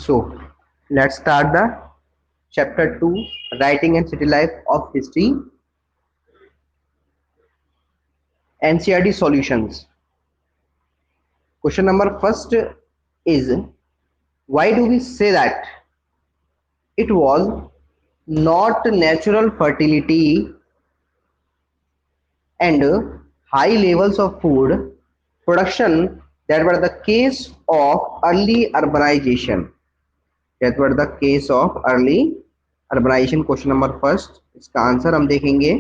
So let's start the chapter 2, writing and city life of history, NCERT solutions. Question number first is, why do we say that it was not natural fertility and high levels of food production that were the case of early urbanization? That were the case of early urbanization. Question number first, इसका answer हम देखेंगे।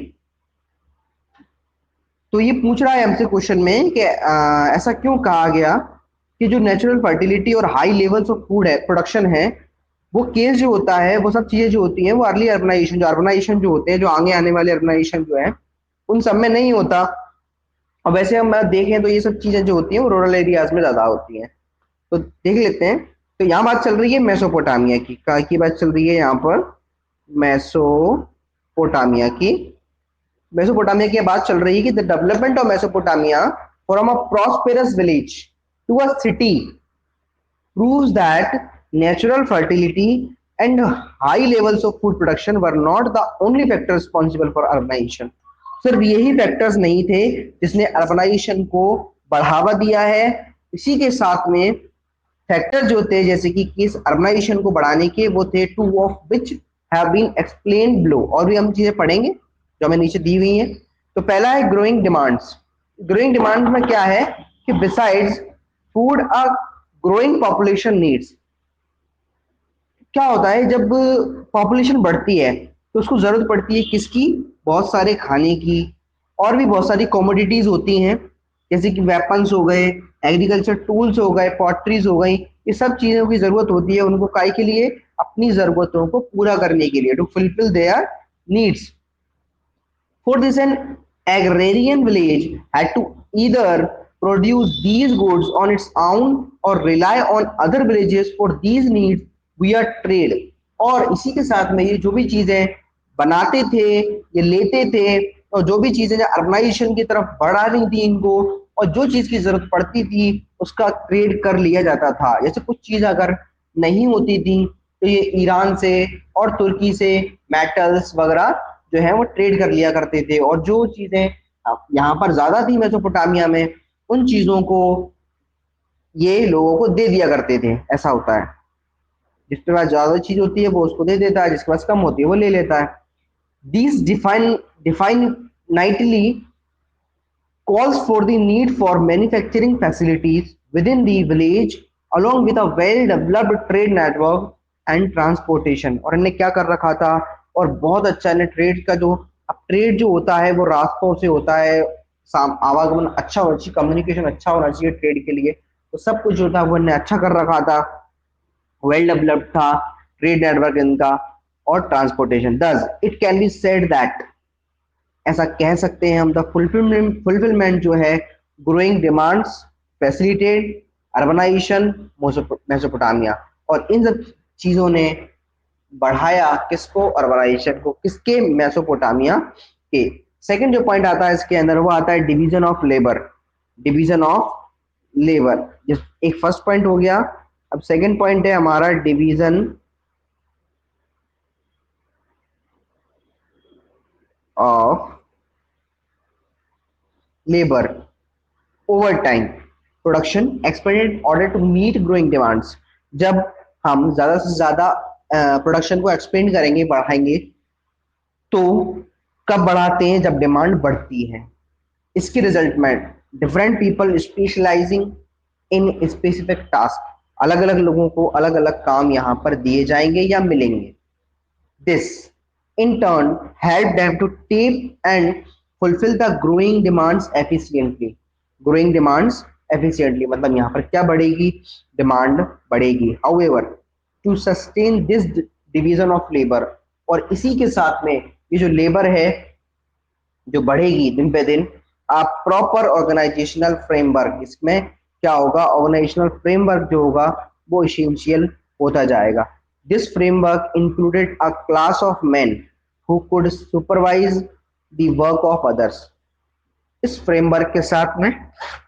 तो ये पूछ रहा है हमसे question में कि ऐसा क्यों कहा गया कि जो नेचुरल फर्टिलिटी और हाई लेवल्स ऑफ फूड है प्रोडक्शन है, वो केस जो होता है, वो सब चीजें जो होती हैं वो अर्ली अर्बनाइजेशन जो होते हैं, जो आगे आने वाले अर्बनाइजेशन जो है उन सब में नहीं होता। और वैसे हम देखें तो ये सब चीजें जो होती हैं वो रूरल एरियाज में ज्यादा होती हैं। तो देख लेते हैं। तो यहाँ बात चल रही है मेसोपोटामिया की बात चल रही है यहाँ पर मेसोपोटामिया की बात चल रही है कि the development of Mesopotamia from a prosperous village to a city proves that natural fertility and high levels of food production were not the only factors responsible for urbanization. सिर्फ यही फैक्टर्स नहीं थे जिसने अर्बनाइजेशन को बढ़ावा दिया है। इसी के साथ में फैक्टर जो थे जैसे कि इस अर्बनाइजेशन को बढ़ाने के, वो थे two of which have been explain below. और भी हम चीजें पढ़ेंगे जो हमें नीचे दी हुई हैं। तो पहला है ग्रोइंग डिमांड्स। ग्रोइंग डिमांड में क्या है कि besides food a growing population needs. क्या होता है जब पॉपुलेशन बढ़ती है तो उसको जरूरत पड़ती है किसकी? बहुत सारे खाने की, और भी बहुत सारी कमोडिटीज होती हैं जैसे कि वेपन्स हो गए, एग्रीकल्चर टूल्स हो गए, पॉटरीज हो गई। ये सब चीजों की जरूरत होती है उनको काय के लिए? अपनी जरूरतों को पूरा करने के लिए, to fulfil their needs. For this, an agrarian village had to either produce these goods on its own or rely on other villages for these needs via trade. और इसी के साथ में ये जो भी चीजें बनाते थे, ये लेते थे, और जो भी चीजें अर्बनाइजेशन की तरफ बढ़ा रही थी इनको, और जो चीज की जरूरत पड़ती थी उसका ट्रेड कर लिया जाता था। जैसे कुछ चीज अगर नहीं होती थी तो ये ईरान से और तुर्की से मेटल्स वगैरह जो है वो ट्रेड कर लिया करते थे। और जो चीजें यहाँ पर ज्यादा थी मेसोपोटामिया में, उन चीजों को ये लोगों को दे दिया करते थे। ऐसा होता है, जिसके पास ज्यादा चीज होती है वो उसको दे देता है, जिसके पास कम होती है वो ले लेता है। This definitely calls for the need for manufacturing facilities within the village along with a well developed trade network and transportation. और इन्हें क्या कर रखा था? और बहुत अच्छा इन्हें ट्रेड का जो, अब ट्रेड जो होता है वो रास्तों से होता है, आवागमन अच्छा होना चाहिए, कम्युनिकेशन अच्छा होना चाहिए ट्रेड के लिए। तो सब कुछ जो था वो इन्हें अच्छा कर रखा था, वेल डेवलप्ड था ट्रेड नेटवर्क इनका, और transportation. Thus it can be said that, ऐसा कह सकते हैं हम, द फुलफिलमेंट जो है growing demands facilitate urbanisation Mesopotamia. और इन सब चीजों ने बढ़ाया किसको? अर्बनाइजेशन को। किसके? मेसोपोटामिया के। सेकंड जो पॉइंट आता है इसके अंदर वो आता है division of labour. Division of labour, एक फर्स्ट पॉइंट हो गया। अब सेकंड पॉइंट है हमारा division of labor over time production expanded in order to meet growing demands. जब हम ज्यादा से ज्यादा प्रोडक्शन को एक्सपेंड करेंगे, बढ़ाएंगे, तो कब बढ़ाते हैं? जब डिमांड बढ़ती है। इसके रिजल्ट में different people specialising in specific task, अलग अलग लोगों को अलग अलग काम यहाँ पर दिए जाएंगे या मिलेंगे। This in turn help them to tape and fulfill the growing demands efficiently. growing demands efficiently मतलब यहाँ पर क्या बढ़ेगी? डिमांड बढ़ेगी। however to sustain this division of labor, और इसी के साथ में ये जो लेबर है जो बढ़ेगी दिन पे दिन, आप प्रॉपर ऑर्गेनाइजेशनल फ्रेमवर्क, इसमें क्या होगा? ऑर्गेनाइजेशनल फ्रेमवर्क जो होगा वो इसेंशियल होता जाएगा। This framework included a class of men who could supervise the work of others. इस फ्रेमवर्क के साथ में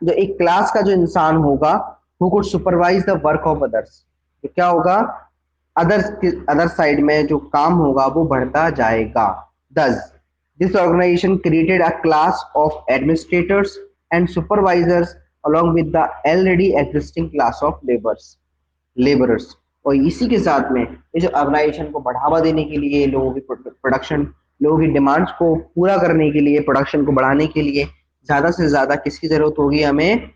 जो एक क्लास का जो इंसान होगा who could supervise the work of others, तो क्या होगा? अदर साइड में जो काम होगा वो बढ़ता जाएगा। Thus this organisation created a class of administrators and supervisors along with the already existing class of laborers। और इसी के साथ में ये जो ऑर्गेनाइजेशन को बढ़ावा देने के लिए, लोगों की प्रोडक्शन, लोगों की डिमांड्स को पूरा करने के लिए, प्रोडक्शन को बढ़ाने के लिए ज्यादा से ज्यादा किसकी जरूरत होगी, हमें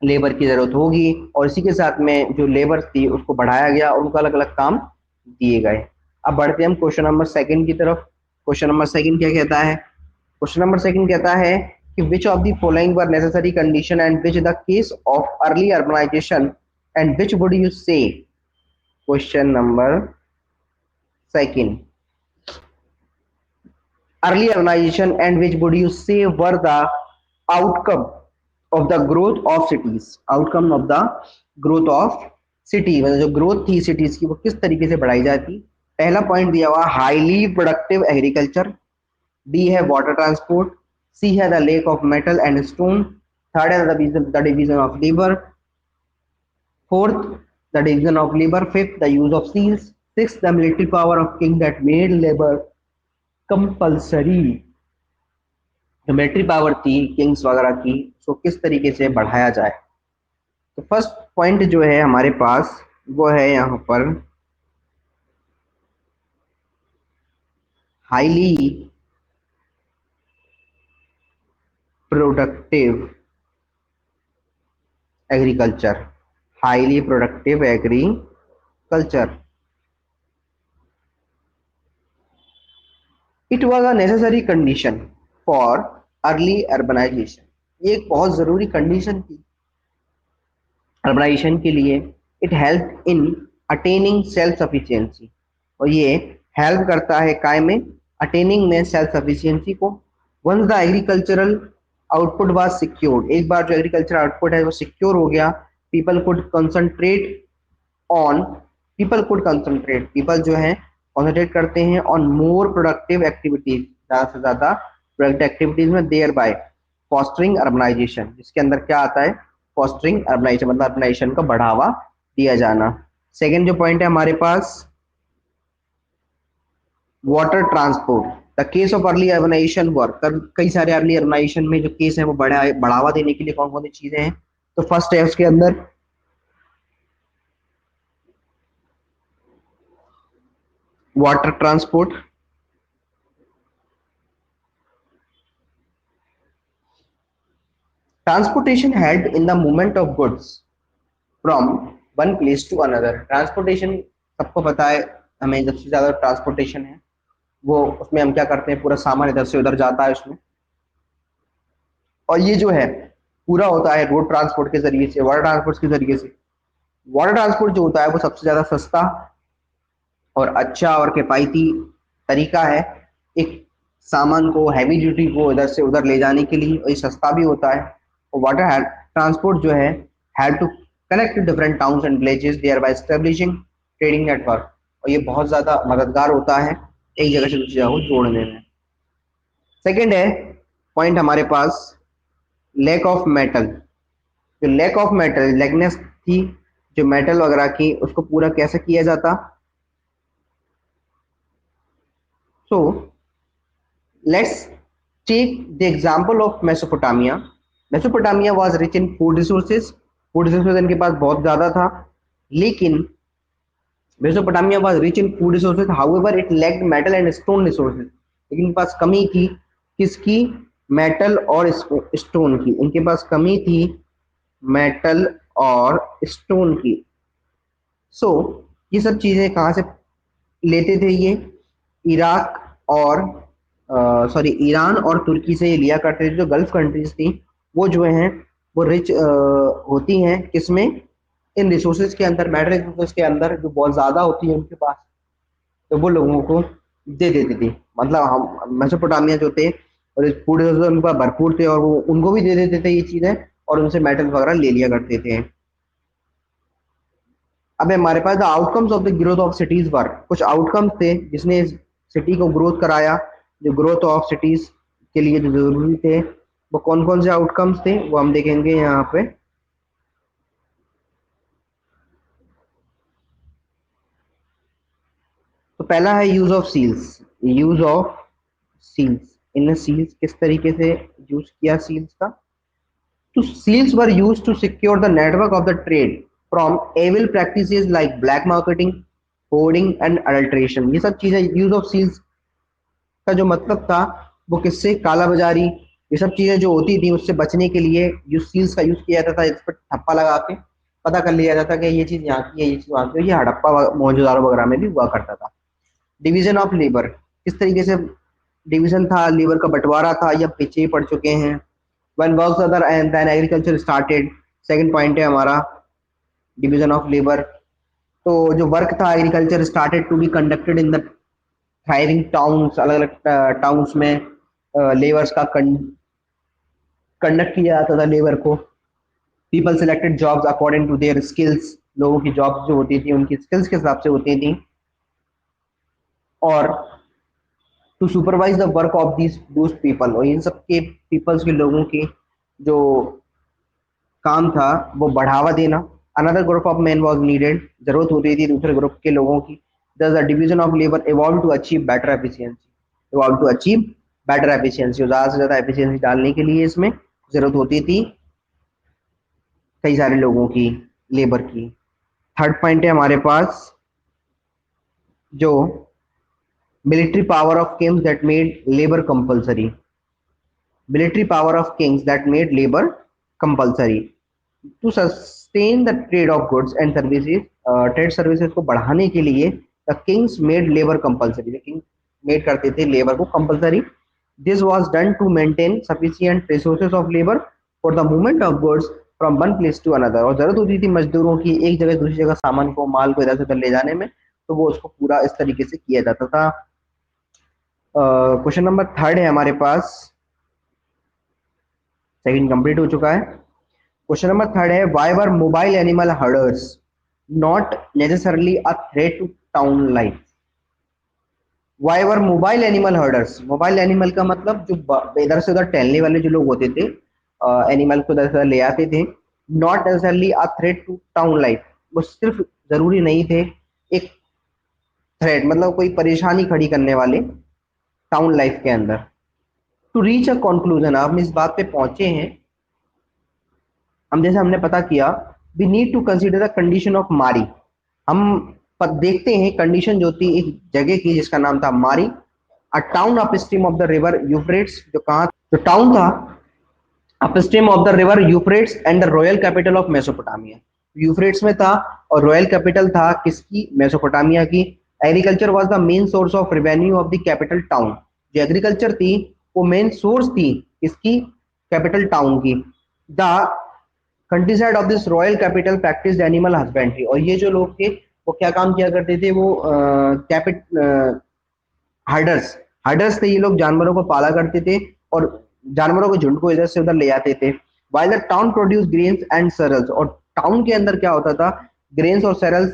लेबर की जरूरत होगी। और इसी के साथ में जो लेबर थी उसको बढ़ाया गया और उनको अलग अलग काम दिए गए। अब बढ़ते हैं हम क्वेश्चन नंबर सेकंड की तरफ। क्वेश्चन नंबर सेकंड क्या कहता है? क्वेश्चन नंबर सेकंड कहता है कि which of the following were necessary condition and which the case of early urbanization and which would you say? Question number second, early urbanization and which would you say were the outcome of the growth of cities? outcome of the growth of city, मतलब जो growth थी cities की वो किस तरीके से बढ़ाई जाती? पहला पॉइंट दिया हुआ हाईली प्रोडक्टिव एग्रीकल्चर, बी है वाटर ट्रांसपोर्ट, सी है the lack of metal and stone, third है the division of labour, fourth the division of labour, fifth the use of seals, six the military power of king that made labour compulsory. जो military power थी kings वगैरह की, उसको किस तरीके से बढ़ाया जाए? तो फर्स्ट पॉइंट जो है हमारे पास वो है यहाँ पर highly productive agriculture. Highly productive agriculture, it was a necessary condition for early urbanisation. ये एक बहुत जरूरी कंडीशन थी अर्बनाइजेशन के लिए। It help in attaining self sufficiency, और ये हेल्प करता है काय में? अटेनिंग में सेल्फ सफिशिएंसी को। Once the agricultural output was secured, एक बार जो एग्रीकल्चरल आउटपुट है वो सिक्योर हो गया, people could concentrate on people जो है कॉन्सेंट्रेट करते हैं ऑन मोर प्रोडक्टिव एक्टिविटीज, ज्यादा से ज्यादा प्रोडक्टिव एक्टिविटीज में, देयर बाय फॉस्टरिंग अर्बनाइजेशन, जिसके अंदर क्या आता है? फॉस्टरिंग अर्बनाइजेशन, मतलब अर्बनाइजेशन का बढ़ावा दिया जाना। सेकेंड जो पॉइंट है हमारे पास water transport, the case of early urbanization work. कई सारे अर्ली अर्बनाइजेशन में जो केस है वो बढ़ावा देने के लिए कौन कौन सी चीजें हैं? तो फर्स्ट है उसके अंदर water transport, transportation help in the movement of goods from one place to another. Transportation सबको पता है, हमें सबसे ज्यादा ट्रांसपोर्टेशन है वो, उसमें हम क्या करते हैं, पूरा सामान इधर से उधर जाता है उसमें। और ये जो है पूरा होता है रोड ट्रांसपोर्ट के जरिए से, वाटर ट्रांसपोर्ट के जरिए से। वाटर ट्रांसपोर्ट जो होता है वो सबसे ज्यादा सस्ता और अच्छा और किफायती तरीका है एक सामान को, हैवी ड्यूटी को इधर से उधर ले जाने के लिए, और ये सस्ता भी होता है। और वाटर ट्रांसपोर्ट जो है have to connect different towns and villages thereby establishing trading network, और ये बहुत ज्यादा मददगार होता है एक जगह से दूसरी जगह को जोड़ने में। सेकेंड है पॉइंट हमारे पास लैक ऑफ मेटल। जो लैक ऑफ मेटल, लेगनेस थी जो मेटल वगैरह की, उसको पूरा कैसे किया जाता? So let's take the example of Mesopotamia. Mesopotamia was rich in food resources, food resources इनके पास बहुत ज्यादा था, लेकिन Mesopotamia was rich in food resources, however it lacked metal and stone resources. लेकिन इनके पास कमी थी किसकी? मेटल और स्टोन की। इनके पास कमी थी मेटल और स्टोन की। सो ये सब चीजें कहाँ से लेते थे ये? इराक और सॉरी ईरान और तुर्की से ये लिया करते थे। जो गल्फ कंट्रीज थी वो जो हैं वो रिच होती हैं किसमें? इन रिसोर्सेज के अंदर, मेटल रिसोर्सेज के अंदर जो बहुत ज्यादा होती है उनके पास, तो वो लोगों को दे देती थी। मतलब हम मेसोपोटामिया जो थे और फूड रिसोर्सेज उनके पास भरपूर थे और वो उनको भी दे देते थे ये चीजें, और उनसे मेटल वगैरह ले लिया करते थे। अब हमारे पास the outcomes of the growth of cities were, कुछ आउटकम्स थे जिसने सिटी को ग्रोथ कराया, जो ग्रोथ ऑफ सिटीज के लिए जो जरूरी थे वो कौन कौन से आउटकम्स थे वो हम देखेंगे यहाँ पे। पहला है use of seals. Use of seals, इन सील्स किस तरीके से यूज किया सील्स का? तो seals were used to secure the network of the trade from evil practices like black marketing, hoarding and adulteration। ये सब चीजें यूज ऑफ सील्स का जो मतलब था वो किससे, काला बाजारी, ये सब चीजें जो होती थी उससे बचने के लिए यूज सील्स का यूज किया जाता था। इस पर ठप्पा लगा के पता कर लिया जाता था कि ये चीज यहाँ की है, ये चीज वहाँ की है। ये हड़प्पा मोहनजोदारो वगैरह में भी हुआ करता था। डिवीजन ऑफ लेबर, किस तरीके से डिवीजन था, लेबर का बंटवारा था, या पीछे ही पड़ चुके हैं। when works other and then agriculture started, second point है हमारा डिवीजन ऑफ लेबर। तो जो वर्क था, agriculture started to be conducted in the thriving towns, अलग अलग टाउन्स में लेबर्स का कंडक्ट किया जाता था लेबर को। People selected jobs according to their skills, लोगों की जॉब्स जो होती थी उनकी स्किल्स के हिसाब से होती थी। और to supervise the work of those people, और इन सब के पीपल्स के लोगों की जो काम था वो बढ़ावा देना। Another group of man was needed, जरूरत होती थी दूसरे ग्रुप के लोगों की। Thus the division of labour evolve to achieve better efficiency, evolve to achieve better efficiency, ज़्यादा से ज़्यादा एफिशिएंसी डालने के लिए इसमें जरूरत होती थी कई सारे लोगों की, लेबर की। थर्ड पॉइंट है हमारे पास जो military power of kings that made labor compulsory, military power of kings that made labor compulsory to sustain the trade of goods and services, trade services को बढ़ाने के लिए the kings made labor compulsory, the kings made करते थे labor को compulsory। this was done to maintain sufficient resources of labor for the movement of goods from one place to another, और जरूरत होती थी मजदूरों की एक जगह दूसरी जगह सामान को, माल को इधर से उधर ले जाने में, तो वो उसको पूरा इस तरीके से किया जाता था। क्वेश्चन नंबर थर्ड है हमारे पास, सेकंड कंप्लीट हो चुका है। क्वेश्चन नंबर थर्ड है why were mobile animal herders not necessarily a threat to town life. Why were mobile animal herders, mobile animal का मतलब जो इधर से उधर टहलने वाले जो लोग होते थे, एनिमल को इधर से उधर ले आते थे। Not necessarily a threat to town life, वो सिर्फ जरूरी नहीं थे एक थ्रेट, मतलब कोई परेशानी खड़ी करने वाले टाउन लाइफ के अंदर। टू रीच अ कंक्लूजन, आप इस बात पे पहुंचे हैं, हम जैसे हमने पता किया, we need to consider the condition of Mari. हम देखते हैं कंडीशन जो थी एक जगह की जिसका नाम था मारी, अ town up stream of the river Euphrates, जो कहा जो टाउन था up stream of the river Euphrates and the royal capital of Mesopotamia, Euphrates में था और रॉयल कैपिटल था किसकी, मेसोपोटामिया की। Agriculture was the main source of revenue of the capital town, जो एग्रीकल्चर थी वो मेन सोर्स थी इसकी, कैपिटल टाउन की। The country side of this royal capital practice animal husbandry, और ये जो लोग थे वो क्या काम किया करते थे, वो कैपिट हर्डर्स, हर्डर्स थे ये लोग, जानवरों को पाला करते थे और जानवरों के झुंड को इधर से उधर ले जाते थे। While the town produce grains and cereals, और टाउन के अंदर क्या होता था, ग्रेन्स और सरल्स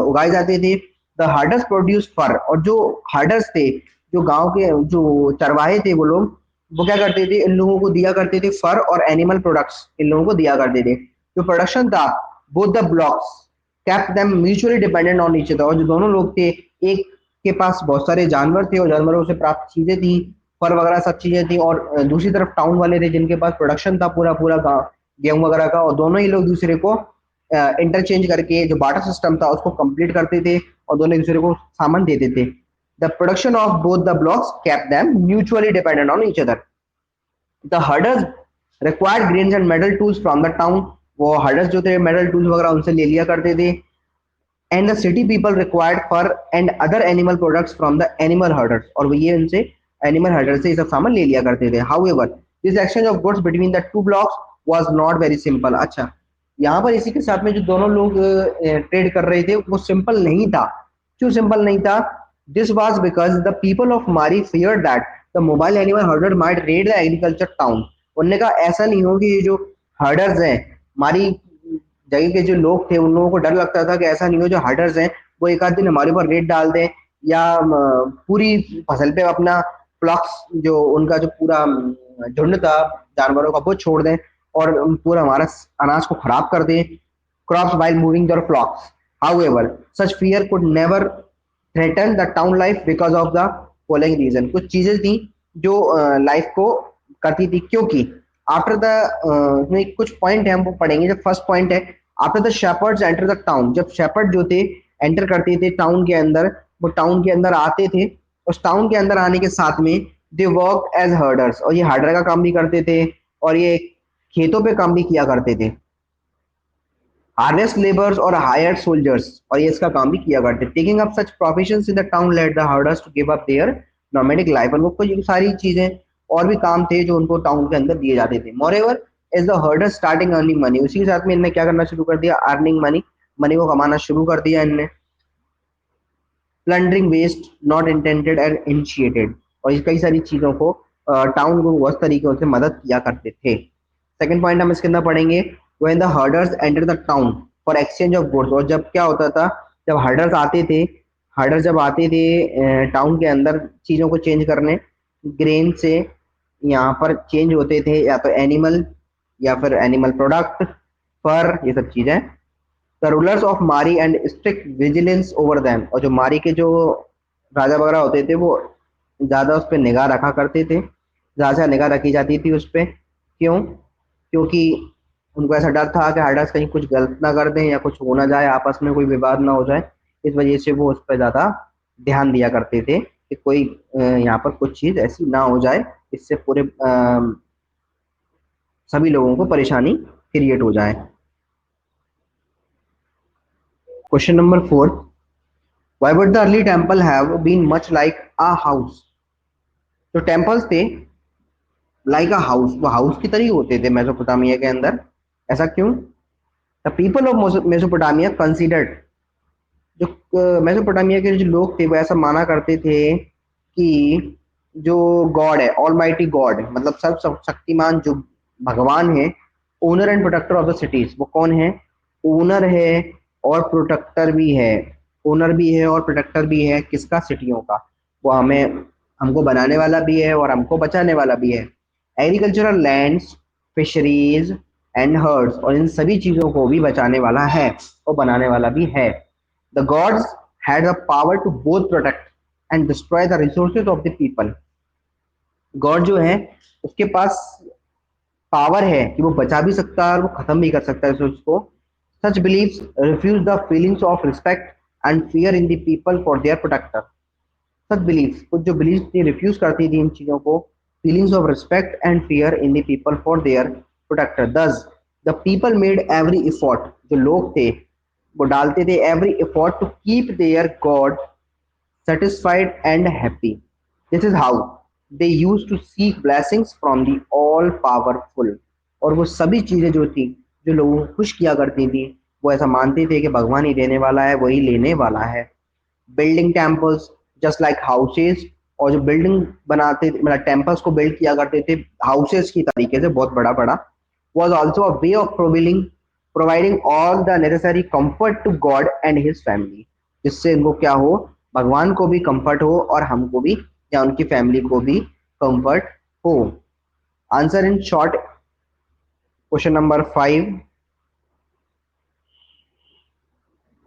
उगाए जाते थे। द हर्डर्स प्रोड्यूस फर, और जो हर्डर्स थे, जो गांव के जो चरवाहे थे वो लोग, वो क्या करते थे, इन लोगों को दिया करते थे फर और एनिमल प्रोडक्ट्स, इन लोगों को दिया करते थे। जो प्रोडक्शन था both the blocks kept them mutually dependent on each other, और जो दोनों लोग थे एक के पास बहुत सारे जानवर थे और जानवरों से प्राप्त चीजें थी, फर वगैरह सब चीजें थी, और दूसरी तरफ टाउन वाले थे जिनके पास प्रोडक्शन था पूरा पूरा गेहूं वगैरह का, और दोनों ही लोग दूसरे को इंटरचेंज करके जो बाटर सिस्टम था उसको कंप्लीट करते थे और दोनों एक दूसरे को सामान देते थे। The production of both the blocks kept them mutually dependent on each other. The herders required grains and metal tools from the town, वो हर्डर्स जो थे मेटल टूल्स वगैरह उनसे ले लिया करते थे। And the city people required for and other animal products from the animal herders, और ये उनसे एनिमल हर्डर से ये सब सामान ले लिया करते थे। However this exchange of goods between the two blocks was not very simple. अच्छा, यहाँ पर इसी के साथ में जो दोनों लोग ट्रेड कर रहे थे वो सिंपल नहीं था। क्यों सिंपल नहीं था? This was because the people of Mari fear that the mobile animal herder might raid the agriculture town. उन्होंने कहा ऐसा नहीं हो कि ये जो हर्डर्स हैं, हमारी जगह के जो लोग थे, उन लोगों को डर लगता था कि ऐसा नहीं हो जो हर्डर्स हैं वो एक आध दिन हमारे ऊपर रेड डाल दें या पूरी फसल पे अपना फ्लॉक्स जो उनका जो पूरा झुंड था जानवरों का वो छोड़ दें और पूरा हमारा अनाज को खराब कर दें, crops while moving their flocks. However, such fear could never threaten the town life because of the following reason. कुछ चीजें थी जो लाइफ को करती थी, क्योंकि आफ्टर द में कुछ पॉइंट है हम वो पढ़ेंगे। जब फर्स्ट पॉइंट है, after the shepherds enter the town, जब शेपर्ड जो थे एंटर करते थे टाउन के अंदर, वो टाउन के अंदर आते थे, उस टाउन के अंदर आने के साथ में दे वर्क एज हर्डर्स, और ये हार्डर का काम भी करते थे और ये खेतों पे काम भी किया करते थे। हार्वेस्ट लेबर्स और हायर्ड सोल्जर्स, और ये इसका काम भी किया करते। Taking up such professions in the town led the herders to give up their nomadic life, और उनको ये सारी चीजें और भी काम थे जो उनको टाउन के अंदर दिए जाते थे। Moreover is the herder starting earning money, उसी के साथ में इनने क्या करना शुरू कर दिया, अर्निंग मनी, मनी को कमाना शुरू कर दिया इनने। Plundering was not intended and initiated, और ये कई सारी चीजों को टाउन को उस तरीके से मदद किया करते थे। सेकंड पॉइंट हम इसके अंदर पढ़ेंगे, when the herders enter the town for exchange of goods, और जब क्या होता था, जब हर्डर्स आते थे, हर्डर जब आते थे टाउन के अंदर चीजों को चेंज करने, ग्रेन से यहाँ पर चेंज होते थे, या तो एनिमल या फिर एनिमल प्रोडक्ट, फर, ये सब चीजें। द रूलर्स ऑफ मारी and strict vigilance over them, और जो मारी के जो राजा वगैरह होते थे वो ज्यादा उस पर निगाह रखा करते थे, ज्यादा निगाह रखी जाती थी उस पर। क्यों? क्योंकि उनको ऐसा डर था कि हर्डर्स कहीं कुछ गलत ना कर दें या कुछ हो ना जाए, आपस में कोई विवाद ना हो जाए, इस वजह से वो उस पर ज्यादा ध्यान दिया करते थे कि कोई यहाँ पर कुछ चीज ऐसी ना हो जाए, इससे पूरे सभी लोगों को परेशानी क्रिएट हो जाए। Question number 4, why would the early temple have been much like a house, जो टेम्पल्स थे लाइक अ हाउस, वो हाउस की तरह ही होते थे मेसोपोटामिया के अंदर, ऐसा क्यों? The people of Mesopotamia considered, जो मेसोपोटामिया के जो लोग थे वो ऐसा माना करते थे कि जो गॉड है, ऑलमाइटी गॉड, मतलब सर्व शक्तिमान जो भगवान है, owner and protector of the cities, वो कौन है? ओनर है और प्रोटेक्टर भी है, ओनर भी है और प्रोटेक्टर भी है, किसका? सिटियों का। वो हमें, हमको बनाने वाला भी है और हमको बचाने वाला भी है। Agricultural lands, fisheries and hertz, और इन सभी चीजों को भी बचाने वाला है और बनाने वाला भी है। The gods had the power to both protect and destroy the resources of the people. God जो है उसके पास पावर है कि वो बचा भी सकता है और वो खत्म भी कर सकता है रिसोर्स को। Such beliefs refuse the feelings of respect and fear in the people for their protector. Such beliefs, कुछ जो बिलीव्स थी रिफ्यूज करती थी इन चीजों को, feelings of respect and fear in the people for their protector. Thus the people made every effort, जो लोग थे वो डालते थे every effort to keep their god satisfied and happy. This is how they used to seek blessings from the all powerful. और वो सभी चीजें जो थी जो लोगों को खुश किया करती थी, वो ऐसा मानते थे कि भगवान ही देने वाला है, वही लेने वाला है। Building temples just like houses, और जो बिल्डिंग बनाते थे, मतलब टेम्पल्स को बिल्ड किया करते थे हाउसेस की तरीके से, बहुत बड़ा बड़ा, was also a way of providing all the necessary comfort to God and his family, जिससे इनको क्या हो, भगवान को भी कंफर्ट हो और हमको भी या उनकी फैमिली को भी कंफर्ट हो। Answer in short, question number 5,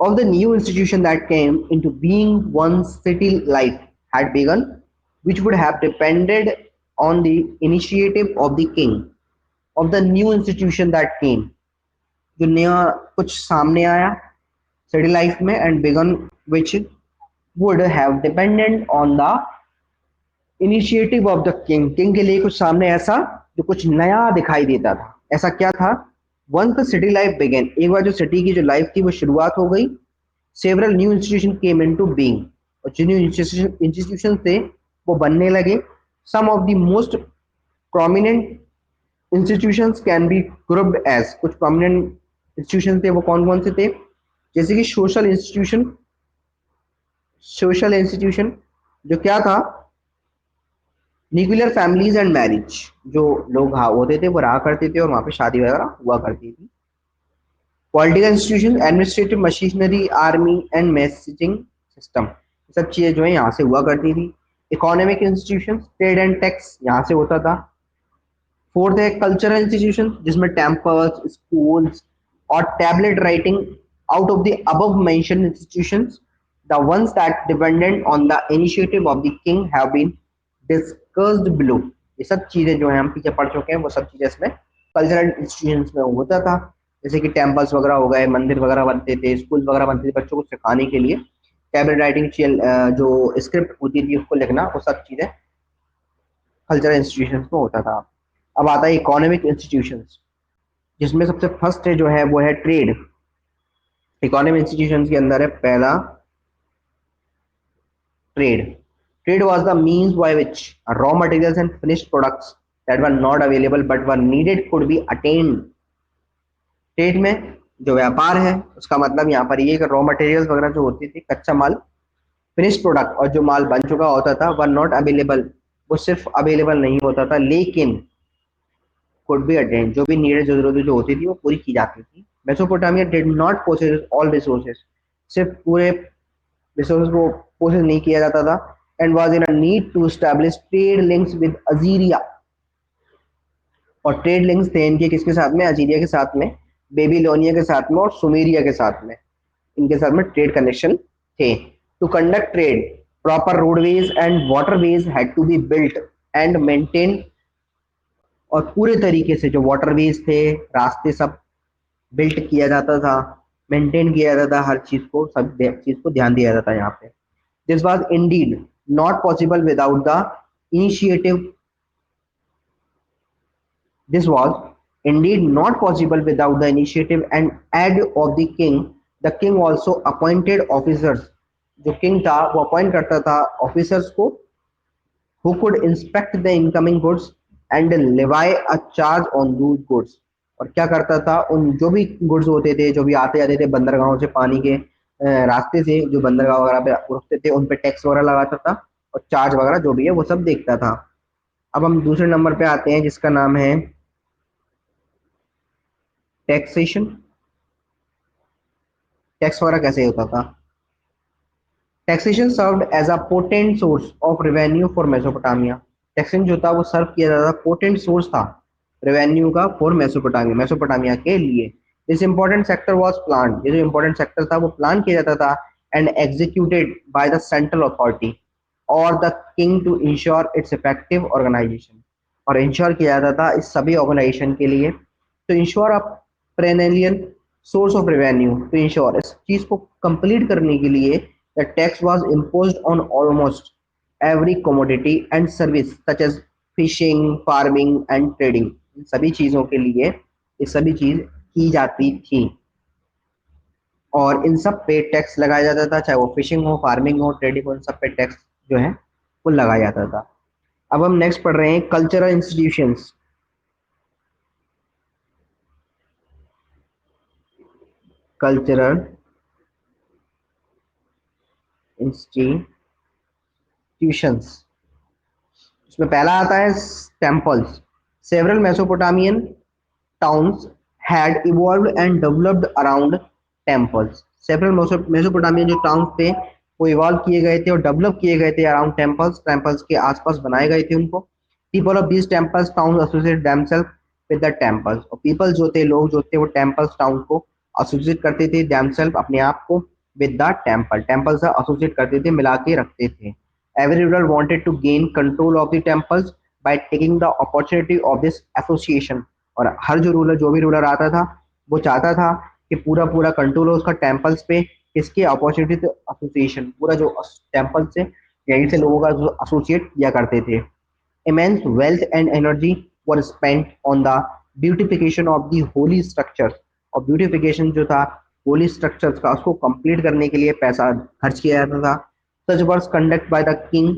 of the new institution that came into being once city life had begun, which would have depended on the initiative of the king, of the new institution that came, जो नया कुछ सामने आया city life में, and begin which would have dependent on the initiative of the king, king के लिए कुछ सामने ऐसा जो कुछ नया दिखाई देता था। ऐसा क्या था? Once the city life began, एक बार जो सिटी की जो लाइफ थी वो शुरुआत हो गई, several new institution came into being, और जो न्यू इंस्टीट्यूशन थे वो बनने लगे। Some of the most prominent institutions can be grouped as, कुछ प्रोमिनेंट इंस्टीट्यूशन थे वो कौन कौन से थे? जैसे कि सोशल इंस्टीट्यूशन, सोशल इंस्टीट्यूशन जो क्या था, न्यूक्लियर फैमिलीज एंड मैरिज, जो लोग होते थे वो रहा करते थे और वहां पे शादी वगैरह हुआ करती थी। Political institution, administrative machinery, army and messaging system, सब चीजें जो है यहाँ से हुआ करती थी। Economic institution, trade and tax यहाँ से होता था। फोर्थ है कल्चरल इंस्टीट्यूशन, जिसमें टेम्पल्स, स्कूल्स और tablet writing out of the above mention institutions The ones that dependent on the initiative of the king have been discussed below. ये सब चीजें जो है हम पीछे पढ़ चुके हैं, वो सब चीजें इसमें कल्चरल इंस्टीट्यूशंस में होता था। जैसे कि टेम्पल्स वगैरह हो गए, मंदिर वगैरह बनते थे, स्कूल वगैरह बनते थे बच्चों को सिखाने के लिए। टैबलेट राइटिंग, जो स्क्रिप्ट होती थी उसको लिखना, वो सब चीजें कल्चरल इंस्टीट्यूशंस में होता था। अब आता है इकोनॉमिक इंस्टीट्यूशंस, जिसमें सबसे फर्स्ट है जो है वो है ट्रेड। इकोनॉमिक इंस्टीट्यूशंस के अंदर है पहला trade. Trade was the means by which raw materials and finished products that were not available but were needed could be attained. Trade में जो व्यापार है उसका मतलब यहाँ पर ये कि रॉ मटेरियल्स वगैरह जो होती थी, कच्चा माल, फिनिश प्रोडक्ट और जो माल बन चुका होता था, वर नॉट अवेलेबल, वो सिर्फ अवेलेबल नहीं होता था, लेकिन कुड बी अटेन, जो भी नीडेड जरूरतें जो होती थी वो पूरी की जाती थी। Mesopotamia did not possess all resources, सिर्फ पूरे रिसोर्सेज को पोसेस नहीं किया जाता था, and was in a need to establish trade links with Assyria, और ट्रेड लिंक्स थे इनके किसके साथ में, अजीरिया के साथ में, बेबीलोनिया के साथ में और सुमेरिया के साथ में, इनके साथ में ट्रेड कनेक्शन थे। To conduct trade proper roadways and waterways had to be built and maintain, और पूरे तरीके से जो वाटरवेज थे, रास्ते सब बिल्ट किया जाता था, मेंटेन किया जाता था, हर चीज को, सब चीज को ध्यान दिया जाता है यहाँ पे। This was Indeed not possible without the initiative, this was indeed not possible without the initiative and aid of the king. The king also appointed officers, जो king था वो अपॉइंट करता था ऑफिसर्स को, who could inspect the incoming goods and levy a charge on those goods, और क्या करता था, उन जो भी गुड्स होते थे, जो भी आते जाते थे बंदरगाहों से, पानी के रास्ते से जो बंदरगाह वगैरह पे रुकते थे, उन पे टैक्स वगैरह लगाता था और चार्ज वगैरह जो भी है वो सब देखता था। अब हम दूसरे नंबर पे आते हैं जिसका नाम है टैक्सेशन। टैक्स वगैरह कैसे होता था? Taxation served as a potent source of revenue for Mesopotamia. Taxation जो था वो सर्व किया जाता था, पोटेंट सोर्स था रेवेन्यू का फॉर मेसोपोटामिया, मेसोपोटामिया के लिए। This important sector was plan, ये जो इंपॉर्टेंट सेक्टर था वो प्लान किया जाता था and executed by the central authority और the king to ensure its effective organization, और इंश्योर किया जाता था इस सभी ऑर्गेनाइजेशन के लिए, तो ensure a perennial source of revenue, तो इंश्योर इस चीज को कंप्लीट करने के लिए the tax was imposed on almost every commodity and service such as fishing, farming and trading. इन सभी चीजों के लिए ये सभी चीज की जाती थी और इन सब पे टैक्स लगाया जाता था, चाहे वो फिशिंग हो, फार्मिंग हो, ट्रेडिंग हो, इन सब पे टैक्स जो है वो लगाया जाता था। अब हम नेक्स्ट पढ़ रहे हैं कल्चरल इंस्टीट्यूशंस। कल्चरल इंस्टीट्यूशंस, इसमें पहला आता है temples. Several Mesopotamian towns had evolved and developed around temples. Several Mesopotamian जो टाउन्स थे वो इवॉल्व किए गए थे और डेवलप किए गए थे अराउंड टेम्पल्स, टेम्पल्स के आसपास बनाए गए थे उनको। People of these temples towns associate themselves with the temples, और पीपल जो थे, लोग जो थे, वो टेम्पल्स टाउन को एसोसिएट करते थे, देमसेल्फ अपने आप को, विद द टेम्पल, टेम्पल से एसोसिएट करते थे, मिला के रखते थे। Every ruler wanted to gain control of the temples by taking the opportunity of this association, और हर जो रूलर, जो भी रूलर आता था वो चाहता था कि पूरा पूरा कंट्रोल हो उसका टेम्पल्स पे, किसकी अपॉर्चुनिटी, तो एसोसिएशन, पूरा जो टेम्पल से, यहीं से लोगों का एसोसिएट किया करते थे। Immense wealth and energy were spent on the beautification of the holy structures, और ब्यूटिफिकेशन जो था होली स्ट्रक्चर्स का, उसको कंप्लीट करने के लिए पैसा खर्च किया जाता था। Such works conduct by the king,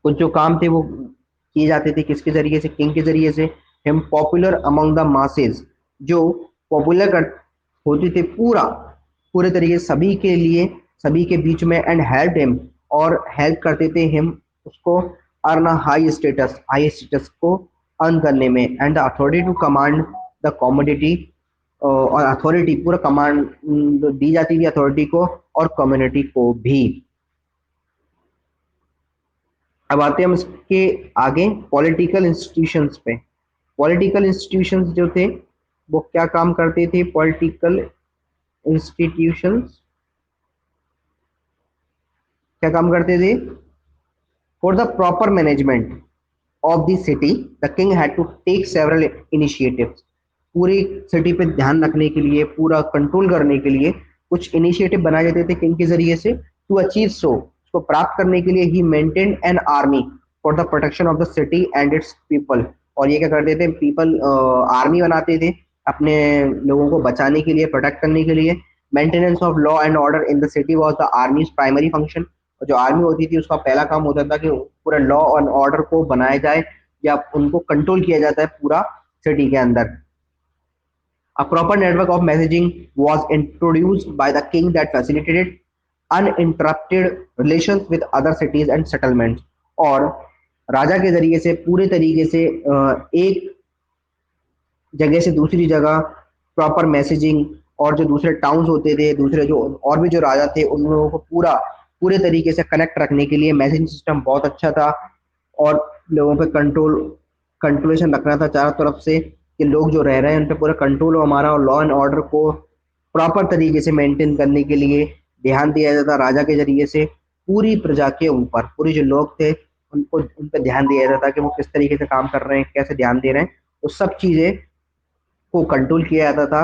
कुछ जो काम थे वो किए जाते थे किसके जरिए से, किंग के जरिए से। Him popular among the masses, जो पॉपुलर कर होती थे पूरे तरीके सभी के लिए, सभी के बीच में, एंड हेल्प हिम, और हेल्प करते थे हिम उसको, earn high status, high status को अर्न करने में, and the authority to command the commodity, और अथॉरिटी पूरा कमांड दी जाती थी अथॉरिटी को और कम्युनिटी को भी। अब आते हैं हम इसके आगे पॉलिटिकल इंस्टीट्यूशंस पे। पॉलिटिकल इंस्टीट्यूशंस जो थे वो क्या काम करते थे? पॉलिटिकल इंस्टीट्यूशंस क्या काम करते थे? For the proper management of the city, the king had to take several initiatives. पूरी सिटी पे ध्यान रखने के लिए, पूरा कंट्रोल करने के लिए कुछ इनिशिएटिव बनाए जाते थे किंग के जरिए से। टू अचीव सो, उसको प्राप्त करने के लिए ही maintain an army for the protection of the city and its people. और ये क्या करते थे? पीपल आर्मी बनाते थे अपने लोगों को बचाने के लिए, प्रोटेक्ट करने के लिए। Maintenance of law and order in the city was the armies primary function. और जो आर्मी होती थी उसका पहला काम होता था कि पूरा लॉ और ऑर्डर को बनाया जाए या उनको कंट्रोल किया जाता है पूरा सिटी के अंदर। A proper network of messaging was introduced by the king that facilitated uninterrupted relations with other cities and settlements। और राजा के जरिए से पूरे तरीके से एक जगह से दूसरी जगह प्रॉपर मैसेजिंग, और जो दूसरे टाउन्स होते थे, दूसरे जो और भी जो राजा थे, उन लोगों को पूरे तरीके से कनेक्ट रखने के लिए मैसेजिंग सिस्टम बहुत अच्छा था। और लोगों पे कंट्रोलेशन रखना था चारों तरफ से कि लोग जो रह रहे हैं उन पे पूरा कंट्रोल हो हमारा, और लॉ एंड ऑर्डर को प्रॉपर तरीके से मेंटेन करने के लिए ध्यान दिया जाता राजा के जरिए से पूरी प्रजा के ऊपर। पूरे जो लोग थे उनको उन पर ध्यान दिया जाता कि वो किस तरीके से काम कर रहे हैं, कैसे ध्यान दे रहे हैं, वो सब चीजें को कंट्रोल किया जाता था